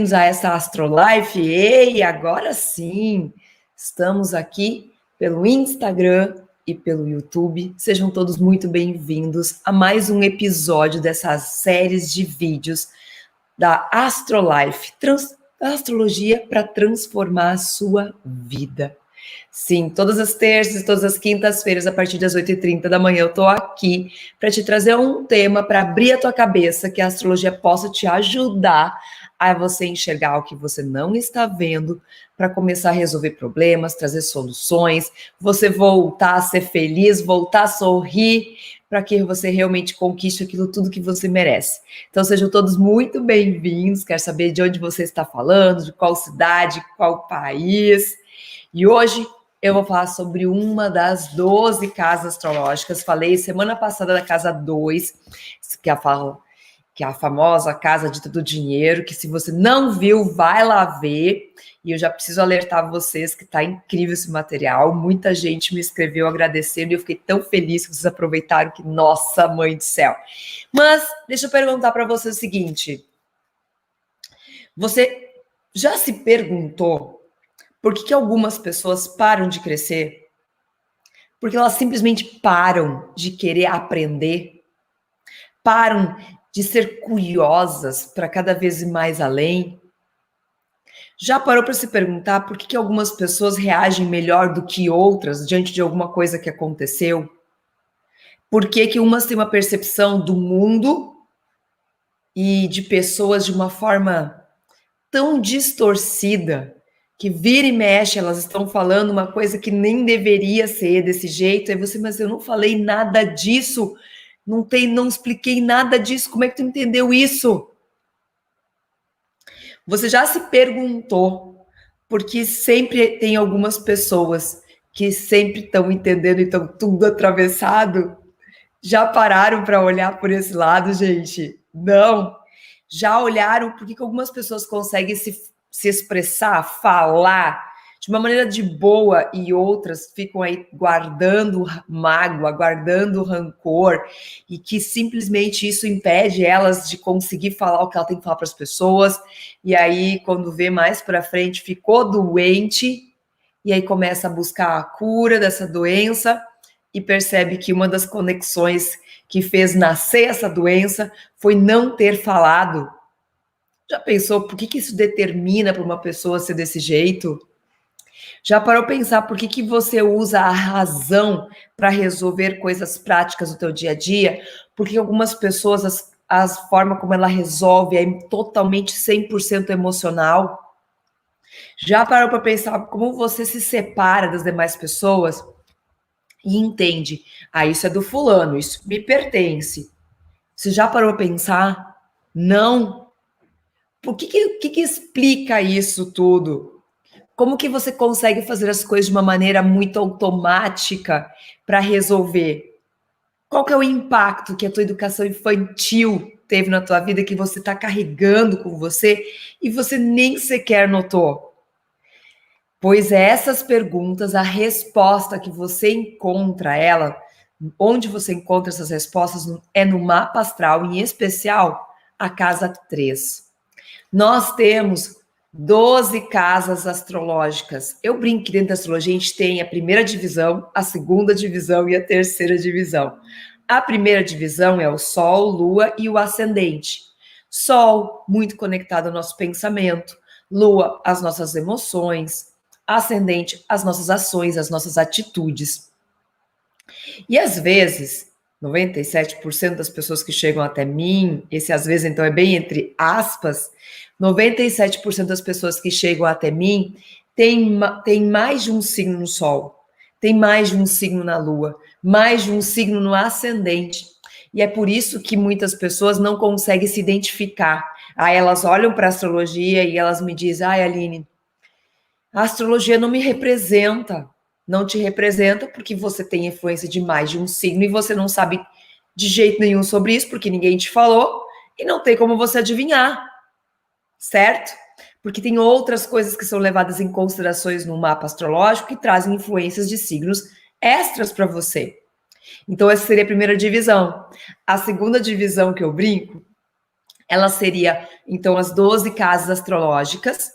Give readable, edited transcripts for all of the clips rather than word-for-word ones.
A essa Astrolife. Ei, agora sim, estamos aqui pelo Instagram e pelo YouTube. Sejam todos muito bem-vindos a mais um episódio dessas séries de vídeos da Astrolife, astrologia para transformar a sua vida. Sim, todas as terças e todas as quintas-feiras, a partir das 8h30 da manhã, eu tô aqui para te trazer um tema para abrir a tua cabeça, que a astrologia possa te ajudar a você enxergar o que você não está vendo, para começar a resolver problemas, trazer soluções, você voltar a ser feliz, voltar a sorrir, para que você realmente conquiste aquilo tudo que você merece. Então sejam todos muito bem-vindos, quero saber de onde você está falando, de qual cidade, qual país. E hoje eu vou falar sobre uma das 12 casas astrológicas. Falei semana passada da casa 2, que é a famosa casa dita do dinheiro, que se você não viu, vai lá ver. E eu já preciso alertar vocês que está incrível esse material. Muita gente me escreveu agradecendo e eu fiquei tão feliz que vocês aproveitaram, que nossa mãe do céu. Mas deixa eu perguntar para você o seguinte. Você já se perguntou por que algumas pessoas param de crescer? Porque elas simplesmente param de querer aprender, param de ser curiosas para cada vez ir mais além. Já parou para se perguntar por que algumas pessoas reagem melhor do que outras diante de alguma coisa que aconteceu? Por que umas têm uma percepção do mundo e de pessoas de uma forma tão distorcida que vira e mexe, elas estão falando uma coisa que nem deveria ser desse jeito, aí você, mas eu não falei nada disso, não expliquei nada disso, como é que tu entendeu isso? Você já se perguntou, porque sempre tem algumas pessoas que sempre estão entendendo e estão tudo atravessado? Já pararam para olhar por esse lado, gente? Não. Já olharam por que algumas pessoas conseguem se expressar, falar de uma maneira de boa e outras ficam aí guardando mágoa, guardando rancor, e que simplesmente isso impede elas de conseguir falar o que ela tem que falar para as pessoas, e aí quando vê mais para frente ficou doente, e aí começa a buscar a cura dessa doença e percebe que uma das conexões que fez nascer essa doença foi não ter falado. Já pensou por que isso determina para uma pessoa ser desse jeito? Já parou para pensar por que você usa a razão para resolver coisas práticas do teu dia a dia? Porque algumas pessoas, a forma como ela resolve é totalmente 100% emocional. Já parou para pensar como você se separa das demais pessoas e entende, isso é do fulano, isso me pertence. Você já parou para pensar? Não. Por que explica isso tudo? Como que você consegue fazer as coisas de uma maneira muito automática para resolver? Qual que é o impacto que a tua educação infantil teve na tua vida que você está carregando com você e você nem sequer notou? Pois essas perguntas, a resposta que você encontra ela, onde você encontra essas respostas é no mapa astral, em especial a casa 3. Nós temos 12 casas astrológicas. Eu brinco que dentro da astrologia a gente tem a primeira divisão, a segunda divisão e a terceira divisão. A primeira divisão é o Sol, Lua e o Ascendente. Sol, muito conectado ao nosso pensamento. Lua, às nossas emoções. Ascendente, às nossas ações, às nossas atitudes. E às vezes, 97% das pessoas que chegam até mim, esse às vezes então é bem entre aspas, 97% das pessoas que chegam até mim tem mais de um signo no Sol, tem mais de um signo na Lua, mais de um signo no Ascendente. E é por isso que muitas pessoas não conseguem se identificar. Aí elas olham para a astrologia e elas me dizem, Aline, a astrologia não me representa. Não te representa porque você tem influência de mais de um signo e você não sabe de jeito nenhum sobre isso, porque ninguém te falou, e não tem como você adivinhar, certo? Porque tem outras coisas que são levadas em considerações no mapa astrológico que trazem influências de signos extras para você. Então essa seria a primeira divisão. A segunda divisão que eu brinco Ela seria, então, as 12 casas astrológicas,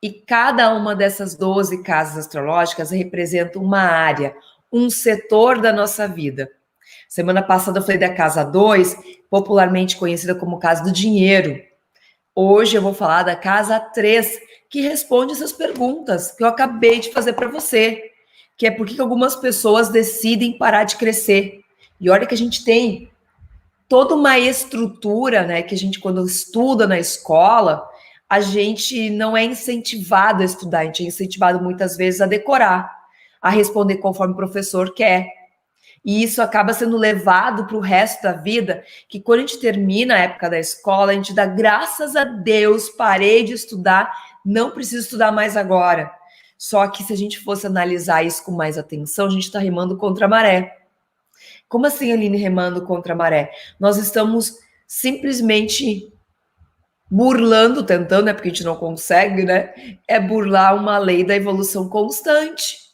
e cada uma dessas 12 casas astrológicas representa uma área, um setor da nossa vida. Semana passada eu falei da casa 2, popularmente conhecida como casa do dinheiro. Hoje eu vou falar da casa 3, que responde essas perguntas que eu acabei de fazer para você, que é por que algumas pessoas decidem parar de crescer. E olha que a gente tem toda uma estrutura, né, que a gente, quando estuda na escola, a gente não é incentivado a estudar, a gente é incentivado muitas vezes a decorar, a responder conforme o professor quer. E isso acaba sendo levado para o resto da vida, que quando a gente termina a época da escola, a gente dá graças a Deus, parei de estudar, não preciso estudar mais agora. Só que se a gente fosse analisar isso com mais atenção, a gente está remando contra a maré. Como assim, Aline, remando contra a maré? Nós estamos simplesmente burlando, tentando, né? Porque a gente não consegue, né? É burlar uma lei da evolução constante.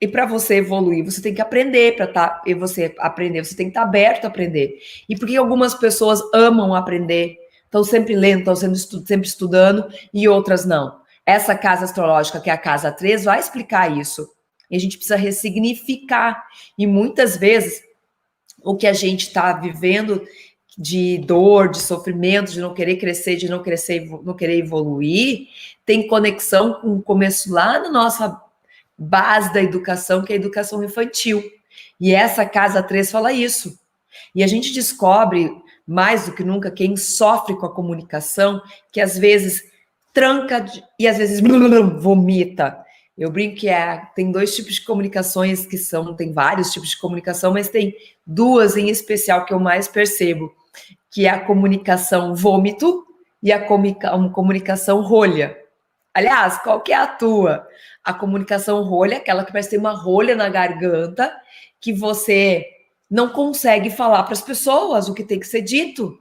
E para você evoluir, você tem que aprender, e você aprender, você tem que estar aberto a aprender. E por que algumas pessoas amam aprender, estão sempre lendo, estão sempre estudando, e outras não? Essa casa astrológica, que é a casa 3, vai explicar isso. E a gente precisa ressignificar. E muitas vezes o que a gente está vivendo de dor, de sofrimento, de não querer crescer, de não querer evoluir, tem conexão com o começo lá na nossa base da educação, que é a educação infantil. E essa casa 3 fala isso. E a gente descobre, mais do que nunca, quem sofre com a comunicação, que às vezes tranca e às vezes vomita. Eu brinco que tem 2 tipos de comunicações tem vários tipos de comunicação, mas tem 2 em especial que eu mais percebo, que é a comunicação vômito e a comunicação rolha. Aliás, qual que é a tua? A comunicação rolha, aquela que parece ter uma rolha na garganta, que você não consegue falar para as pessoas o que tem que ser dito.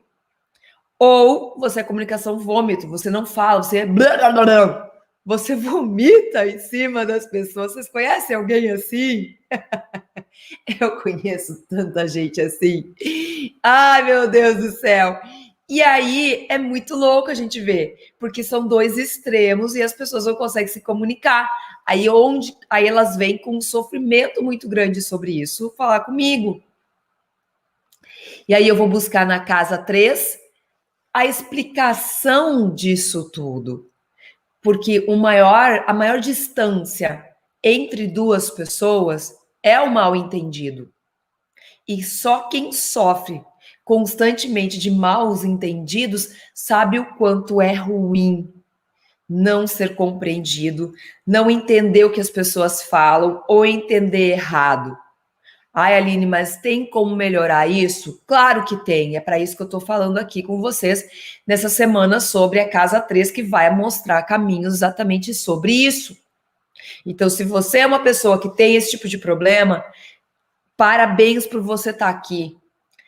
Ou você é comunicação vômito, você não fala, você vomita em cima das pessoas. Vocês conhecem alguém assim? Eu conheço tanta gente assim. Ai, meu Deus do céu. E aí é muito louco a gente ver, porque são 2 extremos e as pessoas não conseguem se comunicar. Aí elas vêm com um sofrimento muito grande sobre isso, falar comigo. E aí eu vou buscar na casa 3 a explicação disso tudo. Porque a maior distância entre 2 pessoas é o mal entendido. E só quem sofre constantemente de maus entendidos sabe o quanto é ruim não ser compreendido, não entender o que as pessoas falam ou entender errado. Ai, Aline, mas tem como melhorar isso? Claro que tem, é para isso que eu estou falando aqui com vocês nessa semana sobre a Casa 3, que vai mostrar caminhos exatamente sobre isso. Então, se você é uma pessoa que tem esse tipo de problema, parabéns por você estar aqui.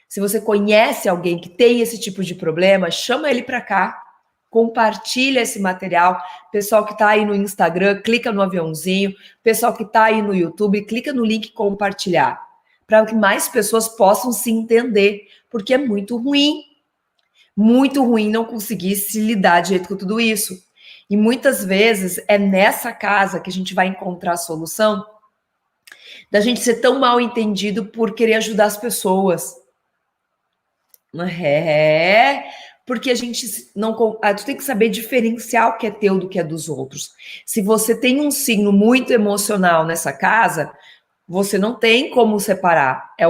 Se você conhece alguém que tem esse tipo de problema, chama ele para cá, compartilha esse material. Pessoal que está aí no Instagram, clica no aviãozinho. Pessoal que está aí no YouTube, clica no link compartilhar, para que mais pessoas possam se entender, porque é muito ruim não conseguir se lidar direito com tudo isso. E muitas vezes é nessa casa que a gente vai encontrar a solução da gente ser tão mal entendido por querer ajudar as pessoas. Porque a gente não. Tu tem que saber diferenciar o que é teu do que é dos outros. Se você tem um signo muito emocional nessa casa, você não tem como separar. É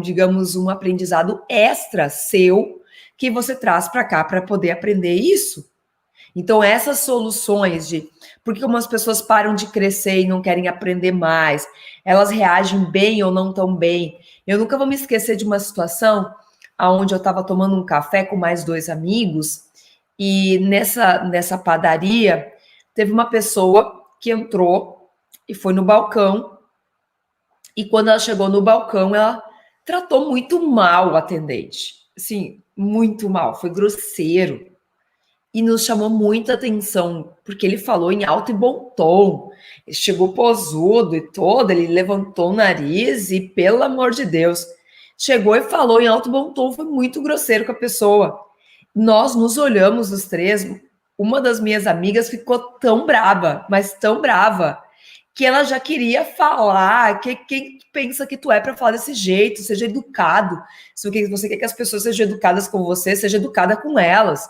digamos, um aprendizado extra seu que você traz para cá para poder aprender isso. Então, essas soluções de por que algumas pessoas param de crescer e não querem aprender mais, elas reagem bem ou não tão bem. Eu nunca vou me esquecer de uma situação onde eu estava tomando um café com mais 2 amigos, e nessa padaria teve uma pessoa que entrou e foi no balcão, e quando ela chegou no balcão, ela tratou muito mal o atendente. Assim, muito mal, foi grosseiro. E nos chamou muita atenção, porque ele falou em alto e bom tom. Ele chegou posudo e todo, ele levantou o nariz e, pelo amor de Deus, chegou e falou em alto e bom tom, foi muito grosseiro com a pessoa. nós nos olhamos os três. Uma das minhas amigas ficou tão brava, mas tão brava, que ela já queria falar. Quem pensa que tu é para falar desse jeito? Seja educado. Se você quer que as pessoas sejam educadas com você, seja educada com elas.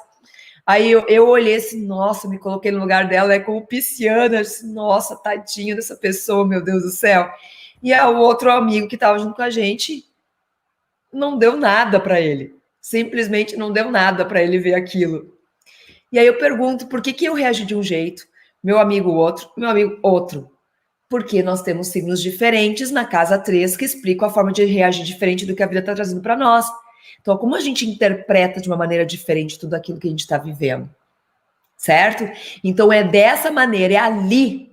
Aí eu olhei assim, nossa, me coloquei no lugar dela, né, como pisciana, disse, nossa, tadinho dessa pessoa, meu Deus do céu. E o outro amigo que estava junto com a gente não deu nada para ele. Simplesmente não deu nada para ele ver aquilo. E aí eu pergunto, por que eu reagi de um jeito, meu amigo outro? Porque nós temos signos diferentes na casa 3 que explicam a forma de reagir diferente do que a vida está trazendo para nós. Então, como a gente interpreta de uma maneira diferente tudo aquilo que a gente está vivendo, certo? Então, é dessa maneira, é ali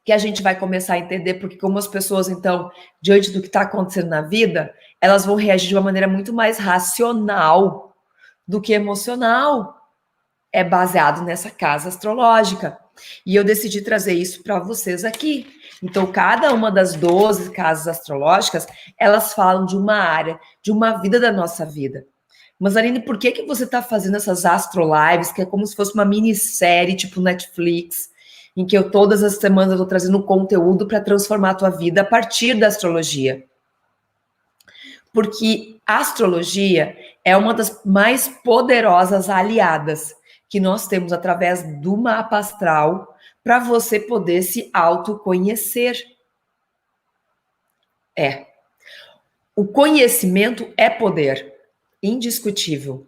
que a gente vai começar a entender porque como as pessoas, então, diante do que está acontecendo na vida, elas vão reagir de uma maneira muito mais racional do que emocional. É baseado nessa casa astrológica. E eu decidi trazer isso para vocês aqui. Então, cada uma das 12 casas astrológicas, elas falam de uma área, de uma vida da nossa vida. Mas, Aline, por que você está fazendo essas astrolives, que é como se fosse uma minissérie, tipo Netflix, em que eu todas as semanas estou trazendo conteúdo para transformar a tua vida a partir da astrologia? Porque a astrologia é uma das mais poderosas aliadas que nós temos através do mapa astral para você poder se autoconhecer. O conhecimento é poder, indiscutível.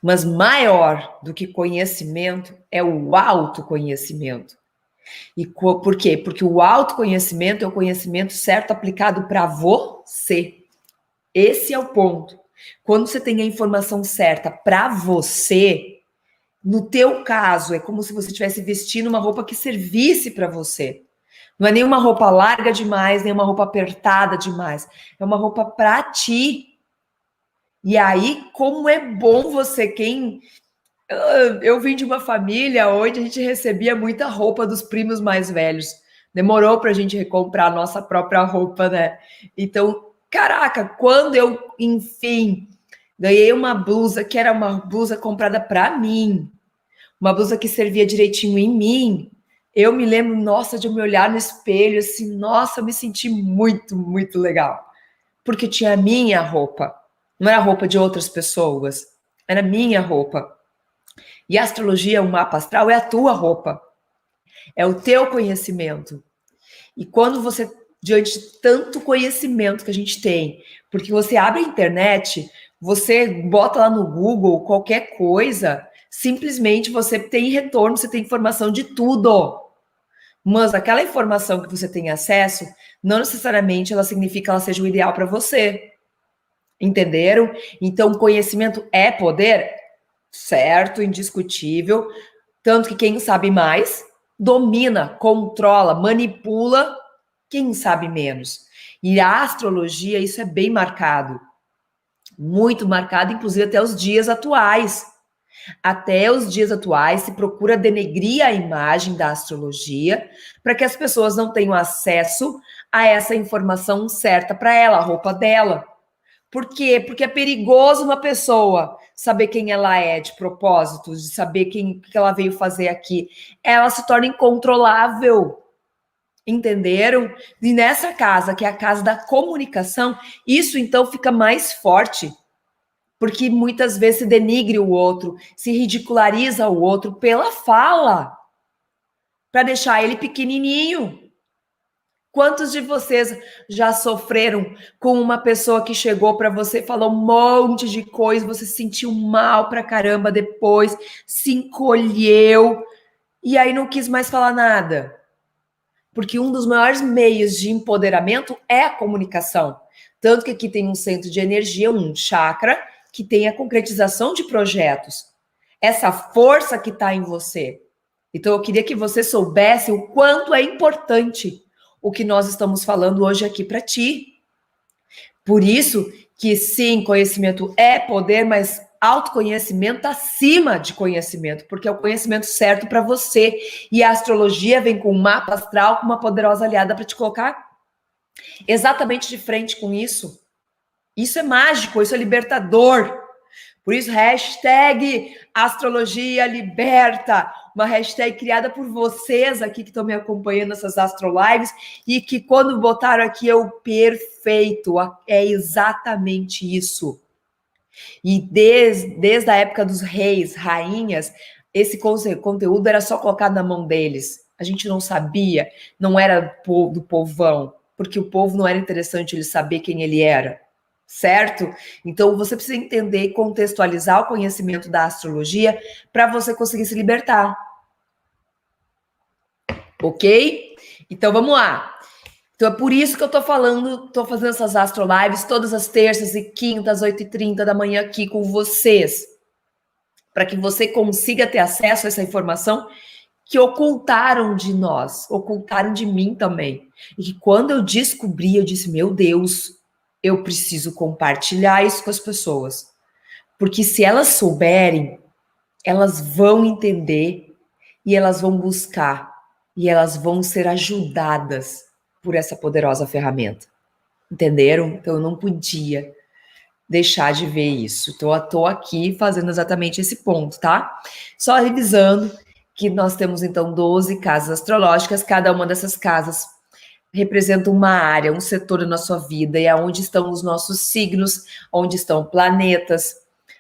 Mas maior do que conhecimento é o autoconhecimento. E por quê? Porque o autoconhecimento é o conhecimento certo aplicado para você. Esse é o ponto. Quando você tem a informação certa para você, no teu caso, é como se você estivesse vestindo uma roupa que servisse para você. Não é nem uma roupa larga demais, nem uma roupa apertada demais. É uma roupa para ti. E aí, como é bom você, eu vim de uma família onde a gente recebia muita roupa dos primos mais velhos. Demorou para a gente recomprar a nossa própria roupa, né? Então, caraca, quando eu, enfim, ganhei uma blusa que era uma blusa comprada para mim, uma blusa que servia direitinho em mim, eu me lembro, nossa, de eu me olhar no espelho, assim, nossa, eu me senti muito, muito legal. Porque tinha a minha roupa, não era a roupa de outras pessoas, era a minha roupa. E a astrologia, o mapa astral, é a tua roupa, é o teu conhecimento. E quando você, diante de tanto conhecimento que a gente tem, porque você abre a internet, você bota lá no Google qualquer coisa, simplesmente você tem retorno, você tem informação de tudo. Mas aquela informação que você tem acesso, não necessariamente ela significa que ela seja o ideal para você. Entenderam? Então, conhecimento é poder? Certo, indiscutível. Tanto que quem sabe mais domina, controla, manipula quem sabe menos. E a astrologia, isso é bem marcado. Muito marcado, inclusive até os dias atuais. Até os dias atuais se procura denegrir a imagem da astrologia para que as pessoas não tenham acesso a essa informação certa para ela, a roupa dela. Por quê? Porque é perigoso uma pessoa saber quem ela é de propósito, de saber o que ela veio fazer aqui. Ela se torna incontrolável. Entenderam? E nessa casa, que é a casa da comunicação, isso então fica mais forte. Porque muitas vezes se denigre o outro, se ridiculariza o outro pela fala, para deixar ele pequenininho. Quantos de vocês já sofreram com uma pessoa que chegou para você, falou um monte de coisa, você se sentiu mal pra caramba depois, se encolheu e aí não quis mais falar nada? Porque um dos maiores meios de empoderamento é a comunicação. Tanto que aqui tem um centro de energia, um chakra, que tem a concretização de projetos. Essa força que está em você. Então, eu queria que você soubesse o quanto é importante o que nós estamos falando hoje aqui para ti. Por isso que, sim, conhecimento é poder, mas autoconhecimento acima de conhecimento, porque é o conhecimento certo para você. E a astrologia vem com um mapa astral, com uma poderosa aliada para te colocar exatamente de frente com isso. Isso é mágico, isso é libertador. Por isso, hashtag Astrologia Liberta, uma hashtag criada por vocês aqui que estão me acompanhando nessas astrolives e que quando botaram aqui é o perfeito, é exatamente isso. E desde a época dos reis, rainhas, esse conteúdo era só colocado na mão deles. A gente não sabia, não era do povão, porque o povo não era interessante ele saber quem ele era, certo? Então você precisa entender e contextualizar o conhecimento da astrologia para você conseguir se libertar. Ok? Então vamos lá. Então é por isso que eu tô falando, tô fazendo essas astro lives todas as terças e quintas, 8h30 da manhã aqui com vocês, para que você consiga ter acesso a essa informação que ocultaram de nós, ocultaram de mim também. E que quando eu descobri, eu disse, meu Deus, eu preciso compartilhar isso com as pessoas. Porque se elas souberem, elas vão entender e elas vão buscar e elas vão ser ajudadas por essa poderosa ferramenta. Entenderam? Então eu não podia deixar de ver isso. Então eu tô aqui fazendo exatamente esse ponto, tá? Só revisando que nós temos então 12 casas astrológicas, cada uma dessas casas representa uma área, um setor na sua vida, e é onde estão os nossos signos, onde estão planetas.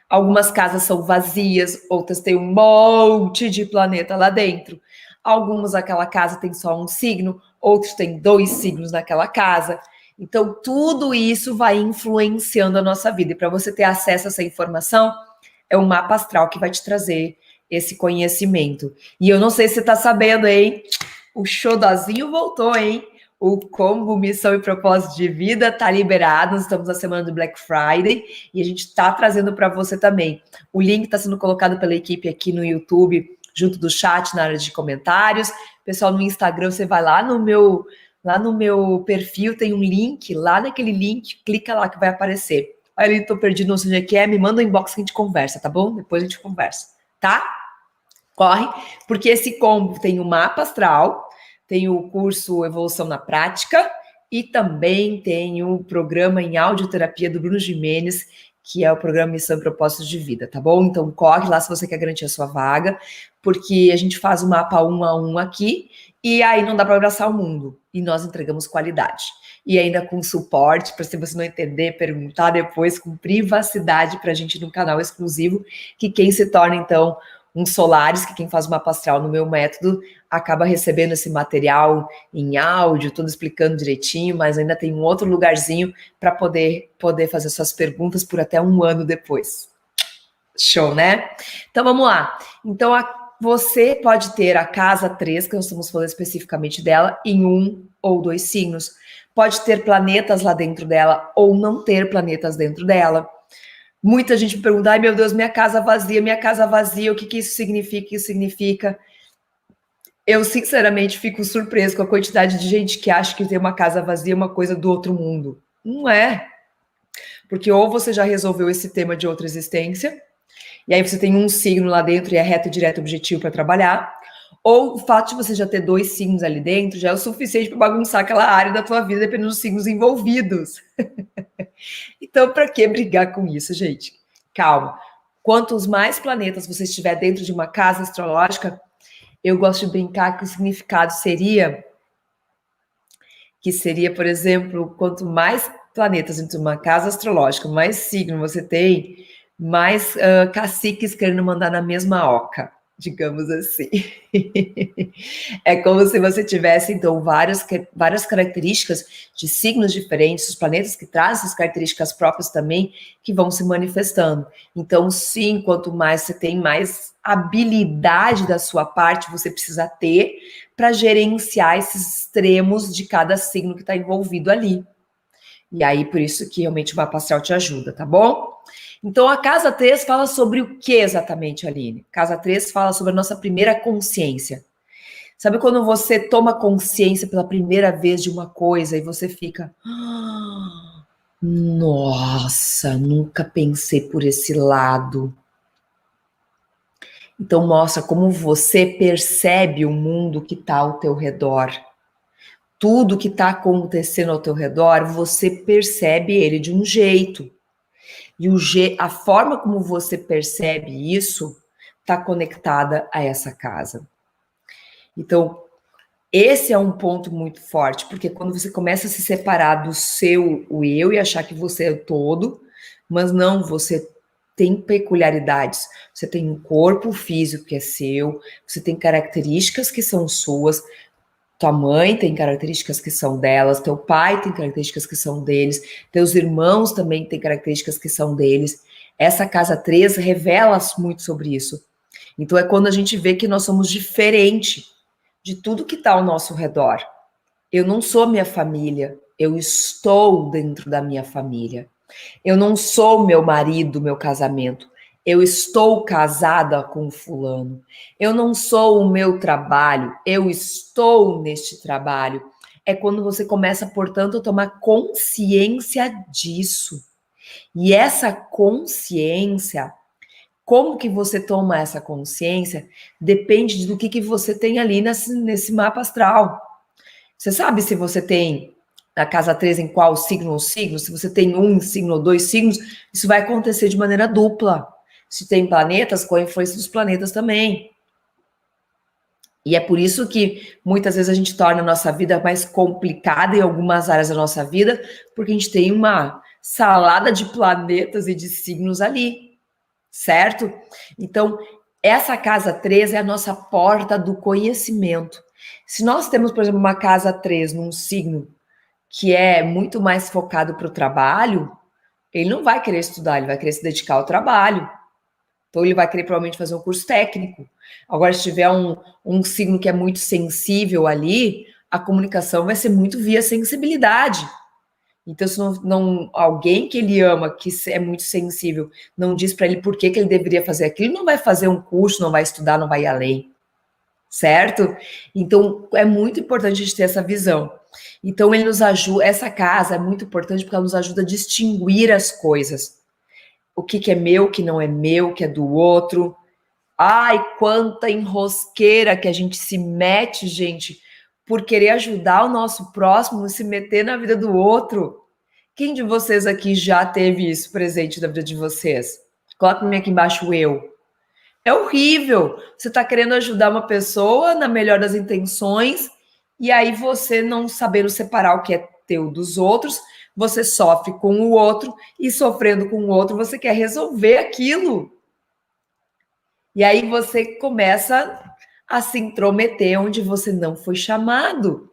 Algumas casas são vazias, outras têm um monte de planeta lá dentro. Algumas, aquela casa tem só um signo, outros têm 2 signos naquela casa. Então, tudo isso vai influenciando a nossa vida. E para você ter acesso a essa informação, é o mapa astral que vai te trazer esse conhecimento. E eu não sei se você está sabendo, hein? O xodozinho voltou, hein? O combo Missão e Propósito de Vida está liberado. Nós estamos na semana do Black Friday e a gente está trazendo para você também. O link está sendo colocado pela equipe aqui no YouTube, junto do chat, na área de comentários. Pessoal, no Instagram, você vai lá no meu perfil, tem um link, lá naquele link, clica lá que vai aparecer. Olha ali, tô perdido, não sei onde é que é, me manda um inbox que a gente conversa, tá bom? Depois a gente conversa, tá? Corre, porque esse combo tem o mapa astral, tem o curso Evolução na Prática e também tem o programa em audioterapia do Bruno Gimenez, que é o programa Missão e Propósito de Vida, tá bom? Então corre lá se você quer garantir a sua vaga, porque a gente faz o mapa 1 a 1 aqui, e aí não dá para abraçar o mundo, e nós entregamos qualidade. E ainda com suporte, para se você não entender, perguntar depois, com privacidade para a gente num canal exclusivo, que quem se torna, então, um Solaris, que quem faz o mapa astral no meu método, acaba recebendo esse material em áudio, tudo explicando direitinho, mas ainda tem um outro lugarzinho para poder fazer suas perguntas por até 1 ano depois. Show, né? Então, vamos lá. Então, você pode ter a casa 3, que nós estamos falando especificamente dela, em 1 ou 2 signos. Pode ter planetas lá dentro dela ou não ter planetas dentro dela. Muita gente me pergunta, ai meu Deus, minha casa vazia, o que isso significa? O que isso significa? Eu, sinceramente, fico surpreso com a quantidade de gente que acha que ter uma casa vazia é uma coisa do outro mundo. Não é. Porque ou você já resolveu esse tema de outra existência, e aí você tem um signo lá dentro e é reto, direto, objetivo para trabalhar, ou o fato de você já ter 2 signos ali dentro já é o suficiente para bagunçar aquela área da tua vida, dependendo dos signos envolvidos. Então, para que brigar com isso, gente? Calma. Quantos mais planetas você estiver dentro de uma casa astrológica, eu gosto de brincar que o significado seria, por exemplo, quanto mais planetas dentro de uma casa astrológica, mais signo você tem, mais caciques querendo mandar na mesma oca, digamos assim. É como se você tivesse, então, várias características de signos diferentes, os planetas que trazem essas características próprias também, que vão se manifestando. Então, sim, quanto mais você tem, mais habilidade da sua parte você precisa ter para gerenciar esses extremos de cada signo que está envolvido ali. E aí, por isso que realmente o mapa astral te ajuda, tá bom? Então, a casa 3 fala sobre o que exatamente, Aline? Casa 3 fala sobre a nossa primeira consciência. Sabe quando você toma consciência pela primeira vez de uma coisa e você fica... Nossa, nunca pensei por esse lado. Então, mostra como você percebe o mundo que está ao teu redor. Tudo que está acontecendo ao teu redor, você percebe ele de um jeito. E a forma como você percebe isso está conectada a essa casa. Então, esse é um ponto muito forte, porque quando você começa a se separar do o eu e achar que você é o todo, mas não, você tem peculiaridades. Você tem um corpo físico que é seu, você tem características que são suas, tua mãe tem características que são delas, teu pai tem características que são deles, teus irmãos também têm características que são deles. Essa casa 3 revela muito sobre isso. Então é quando a gente vê que nós somos diferentes de tudo que está ao nosso redor. Eu não sou minha família, eu estou dentro da minha família. Eu não sou meu marido, meu casamento. Eu estou casada com fulano. Eu não sou o meu trabalho, eu estou neste trabalho. É quando você começa, portanto, a tomar consciência disso. E essa consciência, como que você toma essa consciência, depende do que você tem ali nesse mapa astral. Você sabe se você tem na casa 3 em qual signo ou signo? Se você tem um signo ou 2 signos, isso vai acontecer de maneira dupla. Se tem planetas, com a influência dos planetas também. E é por isso que muitas vezes a gente torna a nossa vida mais complicada em algumas áreas da nossa vida, porque a gente tem uma salada de planetas e de signos ali, certo? Então, essa casa 3 é a nossa porta do conhecimento. Se nós temos, por exemplo, uma casa 3 num signo que é muito mais focado para o trabalho, ele não vai querer estudar, ele vai querer se dedicar ao trabalho. Então, ele vai querer provavelmente fazer um curso técnico. Agora, se tiver um signo que é muito sensível ali, a comunicação vai ser muito via sensibilidade. Então, se alguém que ele ama, que é muito sensível, não diz para ele por que ele deveria fazer aquilo, ele não vai fazer um curso, não vai estudar, não vai ir além. Certo? Então, é muito importante a gente ter essa visão. Então, ele nos ajuda, essa casa é muito importante porque ela nos ajuda a distinguir as coisas. O que é meu, o que não é meu, o que é do outro. Ai, quanta enrosqueira que a gente se mete, gente, por querer ajudar o nosso próximo e se meter na vida do outro. Quem de vocês aqui já teve isso presente na vida de vocês? Coloca para mim aqui embaixo o eu. É horrível. Você está querendo ajudar uma pessoa na melhor das intenções e aí você não sabendo separar o que é teu dos outros, você sofre com o outro e sofrendo com o outro, você quer resolver aquilo. E aí você começa a se intrometer onde você não foi chamado.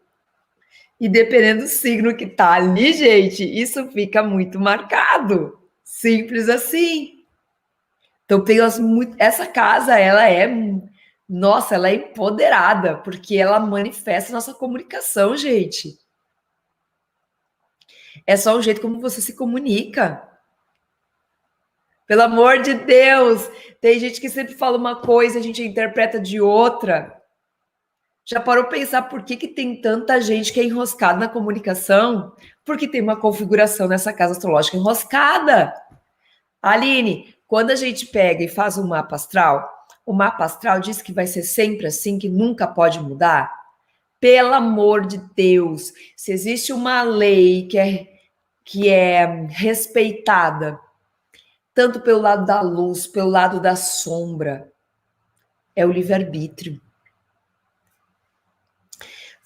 E dependendo do signo que tá ali, gente, isso fica muito marcado. Simples assim. Então, essa casa, nossa, ela é empoderada, porque ela manifesta nossa comunicação, gente. É só o jeito como você se comunica. Pelo amor de Deus! Tem gente que sempre fala uma coisa, a gente interpreta de outra. Já parou para pensar por que tem tanta gente que é enroscada na comunicação? Porque tem uma configuração nessa casa astrológica enroscada. Aline, quando a gente pega e faz um mapa astral, o mapa astral diz que vai ser sempre assim, que nunca pode mudar? Pelo amor de Deus, se existe uma lei que é respeitada, tanto pelo lado da luz, pelo lado da sombra, é o livre-arbítrio.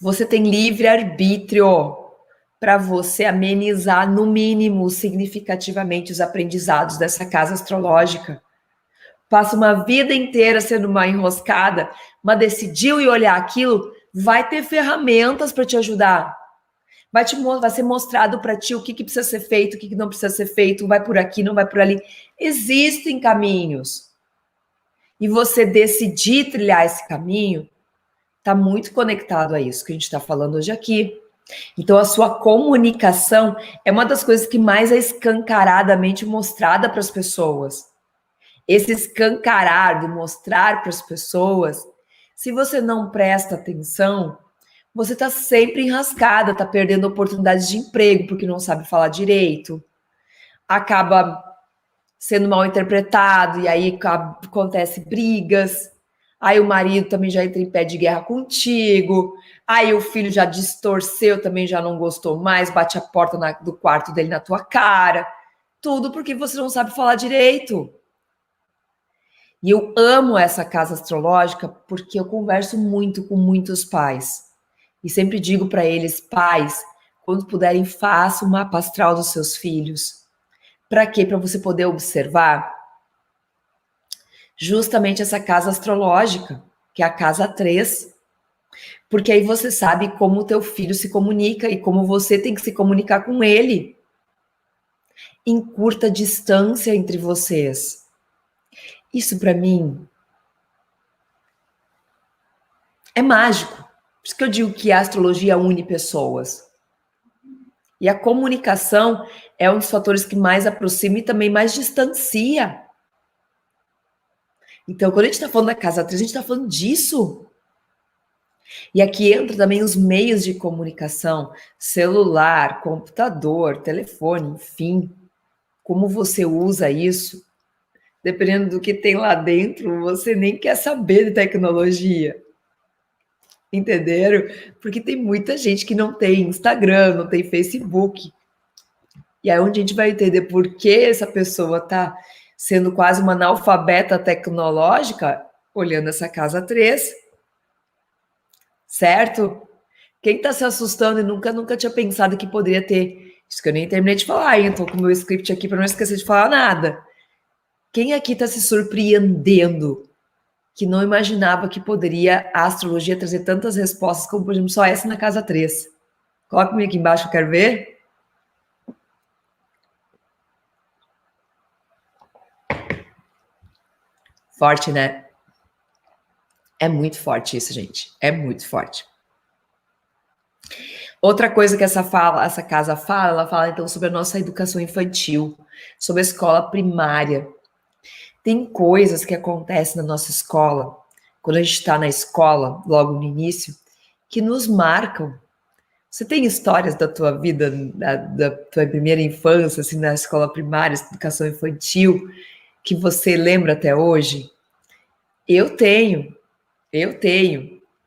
Você tem livre-arbítrio para você amenizar, no mínimo, significativamente, os aprendizados dessa casa astrológica. Passa uma vida inteira sendo uma enroscada, mas decidiu ir olhar aquilo, vai ter ferramentas para te ajudar. Vai ser mostrado para ti o que precisa ser feito, o que não precisa ser feito, vai por aqui, não vai por ali. Existem caminhos. E você decidir trilhar esse caminho está muito conectado a isso que a gente está falando hoje aqui. Então, a sua comunicação é uma das coisas que mais é escancaradamente mostrada para as pessoas. Esse escancarar, de mostrar para as pessoas, se você não presta atenção, você está sempre enrascada, está perdendo oportunidades de emprego porque não sabe falar direito, acaba sendo mal interpretado e aí acontece brigas, aí o marido também já entra em pé de guerra contigo, aí o filho já distorceu, também já não gostou mais, bate a porta do quarto dele na tua cara. tudo porque você não sabe falar direito. E eu amo essa casa astrológica porque eu converso muito com muitos pais. E sempre digo para eles, pais, quando puderem, façam o mapa astral dos seus filhos. Para quê? Para você poder observar justamente essa casa astrológica, que é a casa 3. Porque aí você sabe como o teu filho se comunica e como você tem que se comunicar com ele. Encurta a distância entre vocês. Isso para mim é mágico. Por isso que eu digo que a astrologia une pessoas. E a comunicação é um dos fatores que mais aproxima e também mais distancia. Então, quando a gente está falando da casa 3, a gente está falando disso. E aqui entra também os meios de comunicação, celular, computador, telefone, enfim. Como você usa isso, dependendo do que tem lá dentro, você nem quer saber de tecnologia. Entenderam? Porque tem muita gente que não tem Instagram, não tem Facebook. E aí onde a gente vai entender por que essa pessoa está sendo quase uma analfabeta tecnológica, olhando essa casa 3, certo? Quem está se assustando e nunca tinha pensado que poderia ter... Isso que eu nem terminei de falar, hein? Estou com o meu script aqui para não esquecer de falar nada. Quem aqui está se surpreendendo que não imaginava que poderia a astrologia trazer tantas respostas como, por exemplo, só essa na casa 3? Coloca-me aqui embaixo, eu quero ver. Forte, né? É muito forte isso, gente. É muito forte. Outra coisa que essa casa fala, ela fala então sobre a nossa educação infantil, sobre a escola primária. Tem coisas que acontecem na nossa escola, quando a gente está na escola, logo no início, que nos marcam. Você tem histórias da tua vida, da tua primeira infância, assim, na escola primária, educação infantil, que você lembra até hoje? Eu tenho.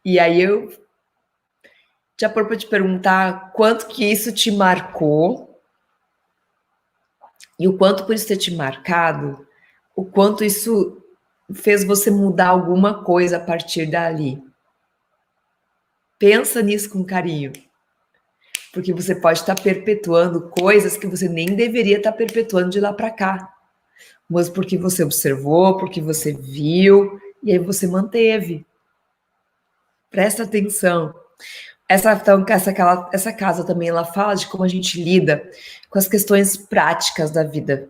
E aí eu já por para te perguntar quanto que isso te marcou e o quanto por isso ter te marcado, o quanto isso fez você mudar alguma coisa a partir dali. Pensa nisso com carinho, porque você pode estar perpetuando coisas que você nem deveria estar perpetuando de lá para cá, mas porque você observou, porque você viu e aí você manteve. Presta atenção. Essa casa também ela fala de como a gente lida com as questões práticas da vida.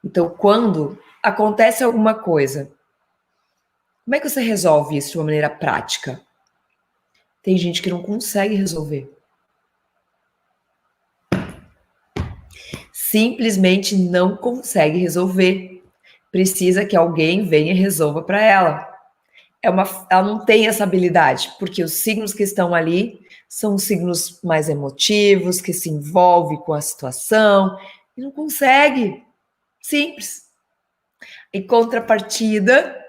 Então, quando acontece alguma coisa, como é que você resolve isso de uma maneira prática? Tem gente que não consegue resolver. Simplesmente não consegue resolver. Precisa que alguém venha e resolva para ela. Ela não tem essa habilidade, porque os signos que estão ali são signos mais emotivos, que se envolvem com a situação, e não consegue. Simples. Em contrapartida,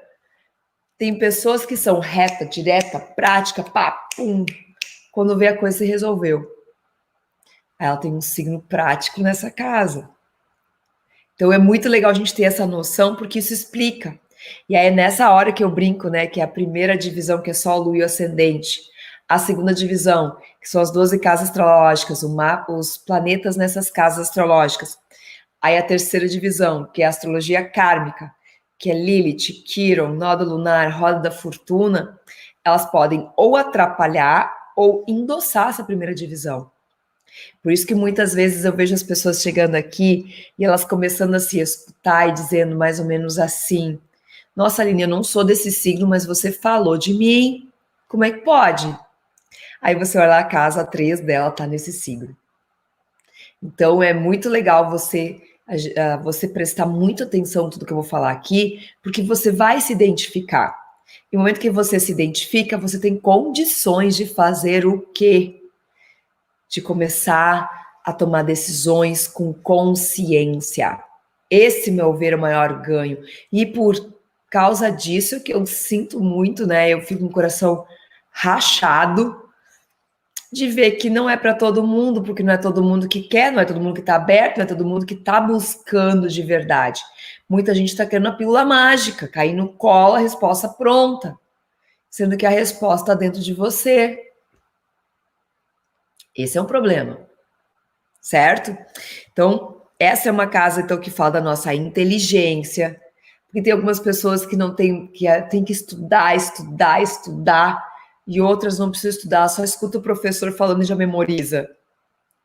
tem pessoas que são reta, direta, prática, pá, pum. Quando vê a coisa se resolveu. Ela tem um signo prático nessa casa. Então é muito legal a gente ter essa noção, porque isso explica. E aí é nessa hora que eu brinco, né, que é a primeira divisão, que é só Lua e Ascendente. A segunda divisão, que são as 12 casas astrológicas, o mapa, os planetas nessas casas astrológicas. Aí a terceira divisão, que é a astrologia kármica, que é Lilith, Quiron, Nodo Lunar, Roda da Fortuna, elas podem ou atrapalhar ou endossar essa primeira divisão. Por isso que muitas vezes eu vejo as pessoas chegando aqui e elas começando a se escutar e dizendo mais ou menos assim: nossa, Aline, eu não sou desse signo, mas você falou de mim, como é que pode? Aí você olha lá, a casa 3 dela tá nesse signo. Então é muito legal você prestar muita atenção em tudo que eu vou falar aqui, porque você vai se identificar. E no momento que você se identifica, você tem condições de fazer o quê? De começar a tomar decisões com consciência. Esse, meu ver, é o maior ganho. E por causa disso que eu sinto muito, né? Eu fico com o coração rachado de ver que não é para todo mundo, porque não é todo mundo que quer, não é todo mundo que está aberto, não é todo mundo que está buscando de verdade. Muita gente está querendo a pílula mágica, cair no colo, a resposta pronta, sendo que a resposta está dentro de você. Esse é um problema, certo? Então, essa é uma casa então, que fala da nossa inteligência, porque tem algumas pessoas que não têm, tem que estudar, estudar, estudar, e outras não precisam estudar, só escuta o professor falando e já memoriza.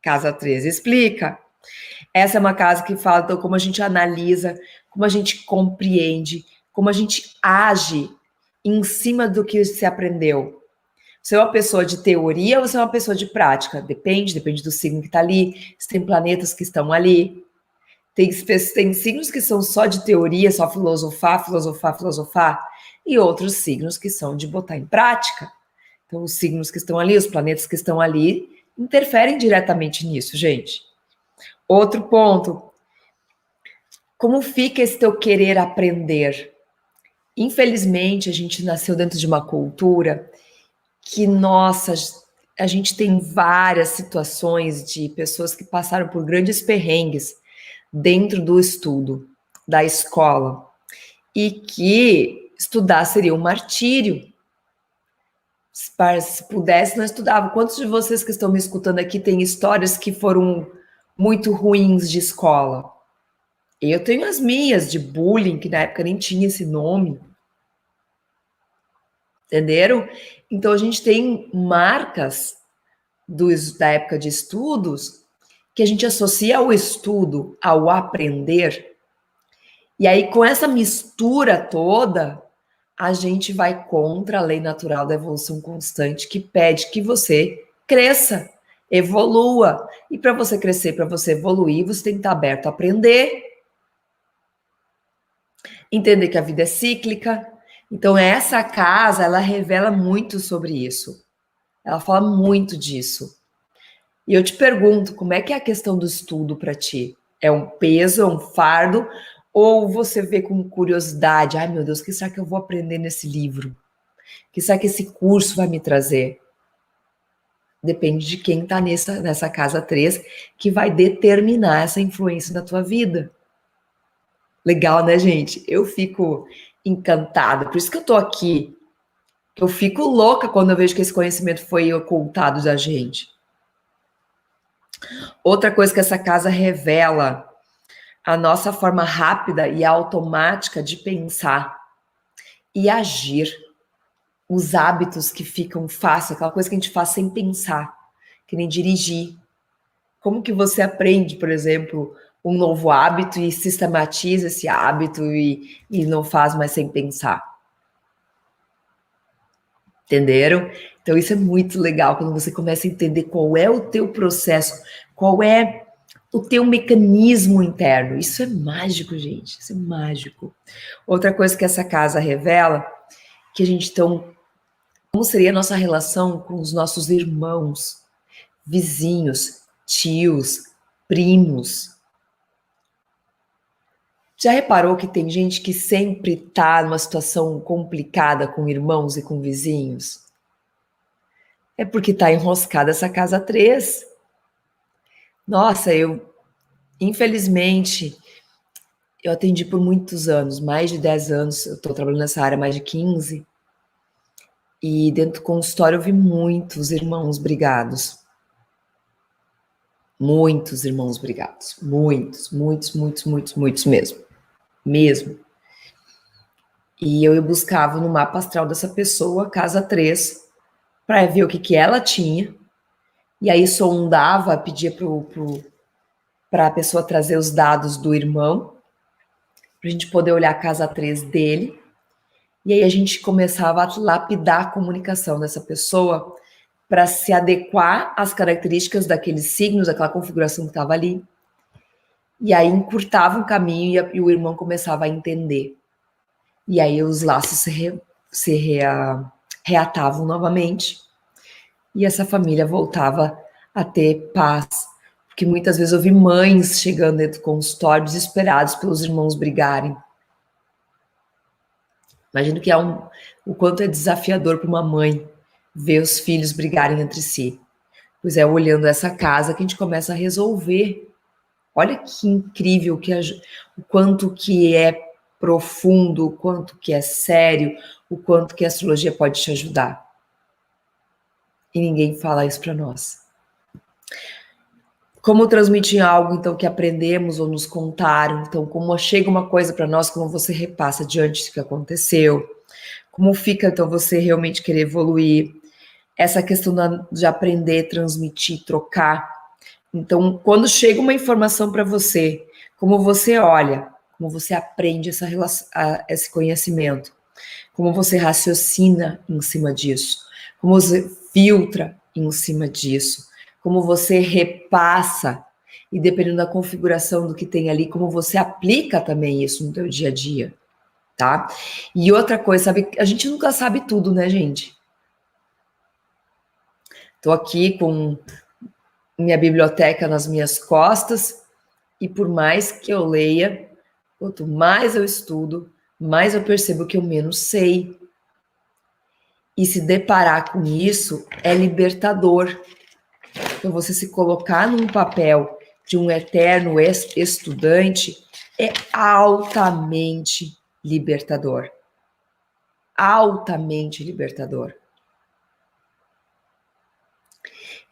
Casa 13 explica. Essa é uma casa que fala então, como a gente analisa, como a gente compreende, como a gente age em cima do que se aprendeu. Você é uma pessoa de teoria ou você é uma pessoa de prática? Depende do signo que está ali, se tem planetas que estão ali. Tem signos que são só de teoria, só filosofar, filosofar, filosofar, e outros signos que são de botar em prática. Então, os signos que estão ali, os planetas que estão ali, interferem diretamente nisso, gente. Outro ponto, como fica esse teu querer aprender? Infelizmente, a gente nasceu dentro de uma cultura que, nossa, a gente tem várias situações de pessoas que passaram por grandes perrengues dentro do estudo, da escola, e que estudar seria um martírio. Se pudesse, não estudava. Quantos de vocês que estão me escutando aqui têm histórias que foram muito ruins de escola? Eu tenho as minhas de bullying, que na época nem tinha esse nome. Entenderam? Então a gente tem marcas da época de estudos que a gente associa ao estudo, ao aprender. E aí, com essa mistura toda, a gente vai contra a lei natural da evolução constante, que pede que você cresça, evolua. E para você crescer, para você evoluir, você tem que estar aberto a aprender, entender que a vida é cíclica. Então, essa casa, ela revela muito sobre isso. Ela fala muito disso. E eu te pergunto, como é que é a questão do estudo para ti? É um peso, é um fardo? Ou você vê com curiosidade, ai meu Deus, o que será que eu vou aprender nesse livro? O que será que esse curso vai me trazer? Depende de quem está nessa casa 3 que vai determinar essa influência na tua vida. Legal, né, gente? Eu fico encantada. Por isso que eu tô aqui. Eu fico louca quando eu vejo que esse conhecimento foi ocultado da gente. Outra coisa que essa casa revela, a nossa forma rápida e automática de pensar e agir. Os hábitos que ficam fácil, aquela coisa que a gente faz sem pensar, que nem dirigir. Como que você aprende, por exemplo, um novo hábito e sistematiza esse hábito e não faz mais sem pensar? Entenderam? Então isso é muito legal quando você começa a entender qual é o teu processo, qual é o teu mecanismo interno. Isso é mágico, gente. Isso é mágico. Outra coisa que essa casa revela, que a gente então, como seria a nossa relação com os nossos irmãos, vizinhos, tios, primos. Já reparou que tem gente que sempre tá numa situação complicada com irmãos e com vizinhos? É porque tá enroscada essa casa 3. Nossa, infelizmente, eu atendi por muitos anos, mais de 10 anos, eu tô trabalhando nessa área há mais de 15, e dentro do consultório eu vi muitos irmãos brigados. Muitos irmãos brigados. Muitos, muitos, muitos, muitos, muitos mesmo. Mesmo. E eu buscava no mapa astral dessa pessoa, casa 3, para ver o que ela tinha. E aí sondava, pedia para a pessoa trazer os dados do irmão, para a gente poder olhar a casa 3 dele. E aí a gente começava a lapidar a comunicação dessa pessoa para se adequar às características daqueles signos, daquela configuração que estava ali. E aí encurtava o caminho e o irmão começava a entender. E aí os laços se reatavam novamente. E essa família voltava a ter paz. Porque muitas vezes eu vi mães chegando dentro do consultório desesperados pelos irmãos brigarem. Imagino que o quanto é desafiador para uma mãe ver os filhos brigarem entre si. Pois é, olhando essa casa que a gente começa a resolver. Olha que incrível, o quanto que é profundo, o quanto que é sério, o quanto que a astrologia pode te ajudar. E ninguém fala isso para nós. Como transmitir algo, então, que aprendemos ou nos contaram? Então, como chega uma coisa para nós, como você repassa diante do que aconteceu? Como fica, então, você realmente querer evoluir? Essa questão de aprender, transmitir, trocar. Então, quando chega uma informação para você, como você olha, como você aprende esse conhecimento, como você raciocina em cima disso, como você filtra em cima disso, como você repassa, e dependendo da configuração do que tem ali, como você aplica também isso no teu dia a dia, tá? E outra coisa, sabe, a gente nunca sabe tudo, né, gente? Tô aqui com minha biblioteca nas minhas costas, e por mais que eu leia, quanto mais eu estudo, mais eu percebo que eu menos sei. E se deparar com isso é libertador. Então, você se colocar num papel de um eterno estudante é altamente libertador. Altamente libertador.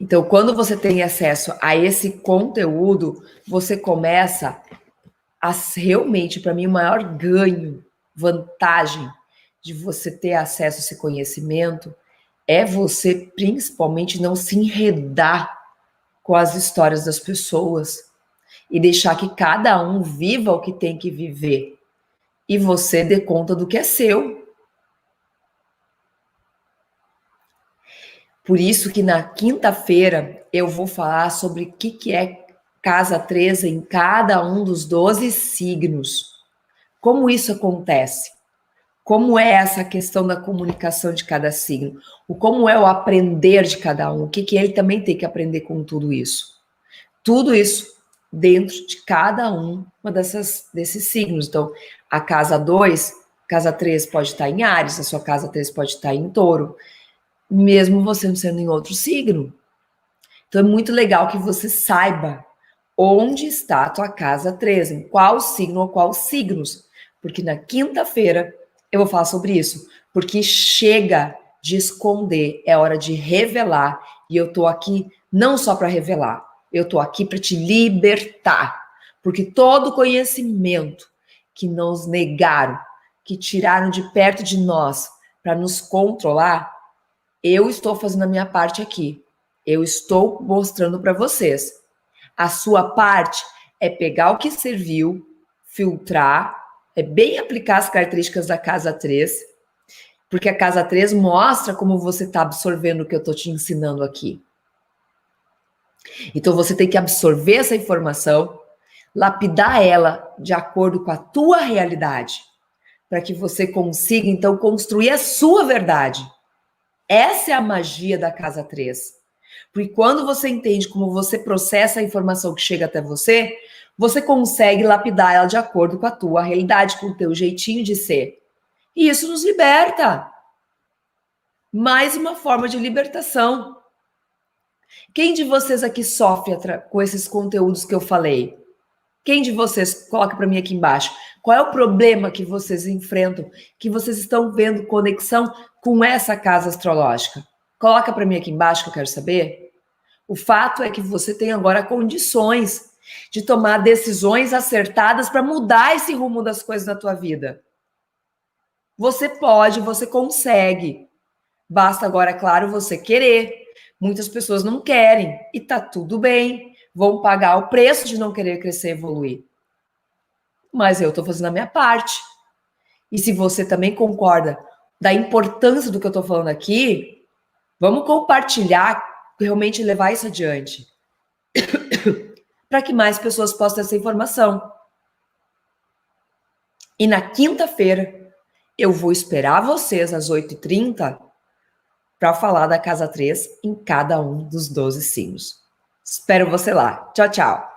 Então, quando você tem acesso a esse conteúdo, você começa a realmente, para mim, o maior ganho, vantagem de você ter acesso a esse conhecimento é você, principalmente, não se enredar com as histórias das pessoas e deixar que cada um viva o que tem que viver e você dê conta do que é seu. Por isso que na quinta-feira eu vou falar sobre o que é casa 13 em cada um dos 12 signos. Como isso acontece? Como é essa questão da comunicação de cada signo? Como é o aprender de cada um? O que ele também tem que aprender com tudo isso? Tudo isso dentro de cada desses signos. Então, a casa 2, casa 3 pode estar em Áries, a sua casa 3 pode estar em Touro, mesmo você não sendo em outro signo. Então, é muito legal que você saiba onde está a tua casa 3, em qual signo ou quais signos, porque na quinta-feira eu vou falar sobre isso, porque chega de esconder, é hora de revelar, e eu tô aqui não só para revelar, eu tô aqui para te libertar, porque todo conhecimento que nos negaram, que tiraram de perto de nós para nos controlar, eu estou fazendo a minha parte aqui. Eu estou mostrando para vocês. A sua parte é pegar o que serviu, filtrar, é bem aplicar as características da casa 3, porque a casa 3 mostra como você está absorvendo o que eu estou te ensinando aqui. Então você tem que absorver essa informação, lapidar ela de acordo com a tua realidade, para que você consiga então construir a sua verdade. Essa é a magia da casa 3. Porque quando você entende como você processa a informação que chega até você, você consegue lapidar ela de acordo com a tua realidade, com o teu jeitinho de ser. E isso nos liberta. Mais uma forma de libertação. Quem de vocês aqui sofre com esses conteúdos que eu falei? Quem de vocês, coloca para mim aqui embaixo, qual é o problema que vocês enfrentam, que vocês estão vendo conexão com essa casa astrológica? Coloca para mim aqui embaixo que eu quero saber. O fato é que você tem agora condições de tomar decisões acertadas para mudar esse rumo das coisas na tua vida. Você pode, você consegue. Basta agora, é claro, você querer. Muitas pessoas não querem e tá tudo bem. Vão pagar o preço de não querer crescer e evoluir. Mas eu estou fazendo a minha parte. E se você também concorda da importância do que eu estou falando aqui, vamos compartilhar, realmente levar isso adiante. Para que mais pessoas possam ter essa informação. E na quinta-feira, eu vou esperar vocês às 8h30 para falar da casa 3 em cada um dos 12 signos. Espero você lá. Tchau, tchau.